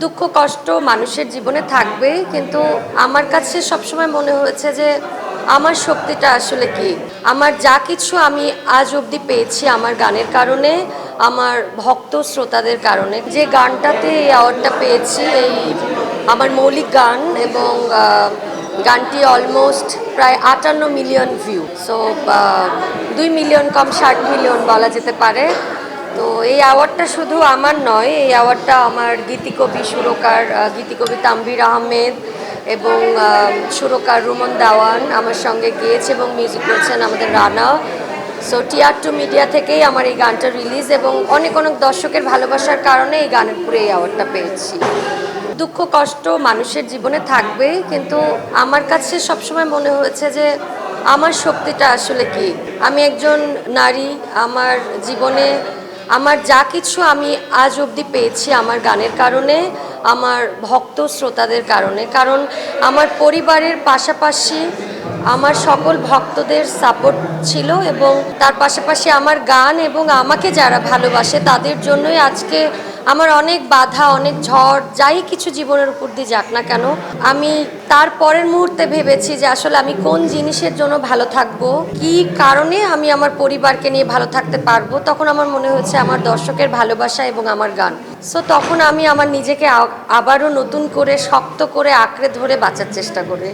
দুঃখ কষ্ট মানুষের জীবনে থাকবেই, কিন্তু আমার কাছে সবসময় মনে হয়েছে যে আমার শক্তিটা আসলে কি, আমার যা কিছু আমি আজ অবধি পেয়েছি আমার গানের কারণে, আমার ভক্ত শ্রোতাদের কারণে। যে গানটাতে এই অ্যাওয়ার্ডটা পেয়েছি, এই আমার মৌলিক গান, এবং গানটি অলমোস্ট প্রায় 58 মিলিয়ন ভিউ। সো 2 মিলিয়ন কম 60 মিলিয়ন বলা যেতে পারে। তো এই অ্যাওয়ার্ডটা শুধু আমার নয়, এই অ্যাওয়ার্ডটা আমার গীতিকবি সুরকার গীতিকবি তানভীর আহমেদ এবং সুরকার রুমন দেওয়ান আমার সঙ্গে গেয়েছে এবং মিউজিক করেছেন আমাদের রানা। সো TR2 মিডিয়া থেকেই আমার এই গানটা রিলিজ, এবং অনেক অনেক দর্শকের ভালোবাসার কারণে এই গানের পুরো এই অ্যাওয়ার্ডটা পেয়েছি। দুঃখ কষ্ট মানুষের জীবনে থাকবেই, কিন্তু আমার কাছে সবসময় মনে হয়েছে যে আমার শক্তিটা আসলে কি, আমি একজন নারী, আমার জীবনে আমার যা কিছু আমি আজ অবধি পেয়েছি আমার গানের কারণে, আমার ভক্ত শ্রোতাদের কারণে। কারণ আমার পরিবারের পাশাপাশি আমার সকল ভক্তদের সাপোর্ট ছিল, এবং তার পাশাপাশি আমার গান এবং আমাকে যারা ভালোবাসে তাদের জন্যই আজকে আমার অনেক বাধা, অনেক ঝড়, যাই কিছু জীবনের উপর দিয়ে যাক না কেন, আমি তার পরের মুহূর্তে ভেবেছি যে আসলে আমি কোন জিনিসের জন্য ভালো থাকবো, কি কারণে আমি আমার পরিবারকে নিয়ে ভালো থাকতে পারবো। তখন আমার মনে হচ্ছে আমার দর্শকের ভালোবাসা এবং আমার গান। সো তখন আমি আমার নিজেকে আবারও নতুন করে শক্ত করে আঁকড়ে ধরে বাঁচার চেষ্টা করি।